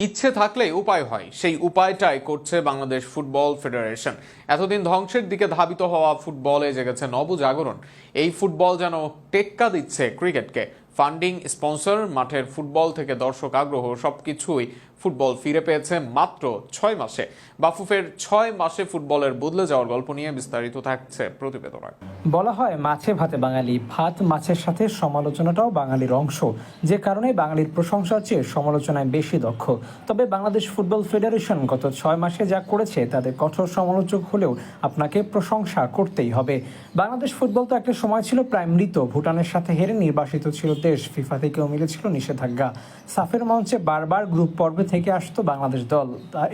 ইচ্ছে থাকলে উপায় হয়, সেই উপায়টাই করছে বাংলাদেশ ফুটবল ফেডারেশন। এতদিন ধ্বংসের দিকে ধাবিত হওয়া ফুটবলে জেগেছে নবজাগরণ। এই ফুটবল যেন টেক্কা দিচ্ছে ক্রিকেটকে। ফান্ডিং, স্পন্সর, মাঠের ফুটবল থেকে দর্শক আগ্রহ সবকিছুই ফুটবল ফিরে পেয়েছে মাত্র 6 মাসে। বাফুফের 6 মাসে ফুটবলের বদলে যাওয়ার গল্প নিয়ে বিস্তারিত থাকছে প্রতিবেদনায়। বলা হয় মাছে ভাতে বাঙালি, ভাত মাছের সাথে সমালোচনাটাও বাঙালির অংশ, যে কারণে বাঙালির প্রশংসার চেয়ে সমালোচনায় বেশি দক্ষ। তবে বাংলাদেশ ফুটবল ফেডারেশন গত 6 মাসে যা করেছে তাতে কঠোর সমালোচক হলেও আপনাকে প্রশংসা করতেই হবে। বাংলাদেশ ফুটবল তো একটা সময় ছিল প্রায় মৃত। ভুটানের সাথে হেরে নির্বাসিত ছিল দেশ, ফিফা থেকেও মিলেছিল নিষেধাজ্ঞা। সাফের মঞ্চে বারবার গ্রুপ পর্বে থেকে আসতো বাংলাদেশ দল।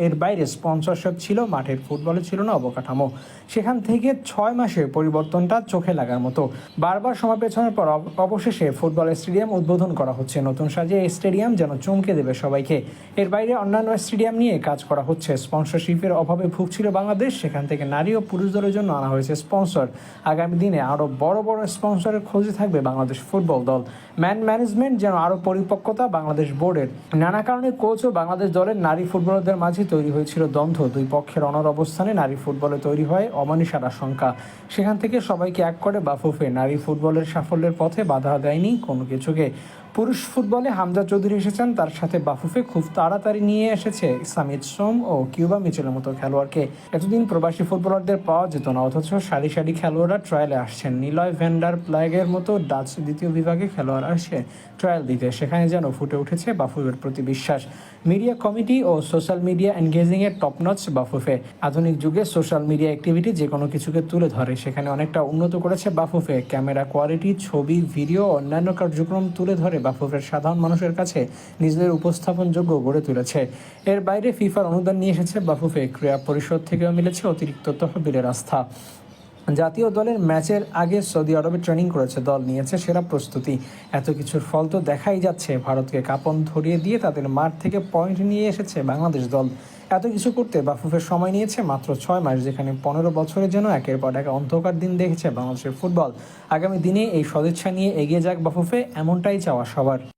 এর বাইরে স্পন্সরশিপ ছিল, মাঠের ফুটবলে ছিল না অবকাঠামো। সেখান থেকে 6 মাসে পরিবর্তনটা চোখে লাগার মতো। বারবার সময় পেছনের পর অবশেষে ফুটবল স্টেডিয়াম উদ্বোধন করা হচ্ছে। নতুন সাজে এই স্টেডিয়াম যেন চমকে দেবে সবাইকে। এর বাইরে অন্যান্য স্টেডিয়াম নিয়ে কাজ করা হচ্ছে। স্পন্সরশিপের অভাবে ভুগছিল বাংলাদেশ, সেখান থেকে নারী ও পুরুষ দলের জন্য আনা হয়েছে স্পন্সর। আগামী দিনে আরও বড় বড় স্পন্সরের খোঁজে থাকবে বাংলাদেশ ফুটবল দল। ম্যানেজমেন্ট যেন আরও পরিপক্কতা বাংলাদেশ বোর্ডের। নানা কারণে কোচ ও বাংলাদেশ দলের নারী ফুটবলারদের মাঝে তৈরি হয়েছিল দ্বন্দ্ব। দুই পক্ষের অনর অবস্থানে নারী ফুটবলে তৈরি হয় অমানিসার আশঙ্কা। সেখান থেকে সবাইকে এক করে বাফুফে নারী ফুটবলের সাফল্যের পথে বাধা দেয়নি কোনো কিছুকে। পুরুষ ফুটবলে হামজা চৌধুরী এসেছেন, তার সাথে বাফুফে খুব তাড়াতাড়ি নিয়ে এসেছে সামিত সোম ও কিউবা মিচেলের মতো খেলোয়াড়কে। এতদিন প্রবাসী ফুটবলারদের পাওয়া যেত না, অথচ সারি সারি খেলোয়াড়রা ট্রায়ালে আসছেন। নিলয় ভ্যান্ডার প্লাগের মতো ডাচ দ্বিতীয় বিভাগে খেলোয়াড় আসছে ট্রায়াল দিতে। সেখানে যেন ফুটে উঠেছে বাফুফের প্রতি বিশ্বাস। মিডিয়া কমিটি ও সোশ্যাল মিডিয়া এনগেজিংয়ের টপনচ বাফুফে। আধুনিক যুগে সোশ্যাল মিডিয়া অ্যাক্টিভিটি যে কোনো কিছুকে তুলে ধরে, সেখানে অনেকটা উন্নত করেছে বাফুফে। ক্যামেরা কোয়ালিটি, ছবি, ভিডিও ও অন্যান্য কার্যক্রম তুলে ধরে বাফুফের সাধারণ মানুষের কাছে নিজেদের উপস্থাপনযোগ্য গড়ে তুলেছে। এর বাইরে ফিফার অনুদান নিয়ে এসেছে বাফুফে। ক্রীড়া পরিষদ থেকেও মিলেছে অতিরিক্ত তহবিলের আস্থা। জাতীয় দলের ম্যাচের আগে সৌদি আরবে ট্রেনিং করেছে দল, নিয়েছে সেরা প্রস্তুতি। এত কিছুর ফল তো দেখাই যাচ্ছে। ভারতকে কাঁপন ধরিয়ে দিয়ে তাদের মাঠ থেকে পয়েন্ট নিয়ে এসেছে বাংলাদেশ দল। এত কিছু করতে বাফুফের সময় নিয়েছে মাত্র 6 মাস, যেখানে 15 বছরের জন্য একের পর এক অন্ধকার দিন দেখেছে বাংলাদেশের ফুটবল। আগামী দিনে এই সদিচ্ছা নিয়ে এগিয়ে যাক বাফুফে, এমনটাই চাওয়া সবার।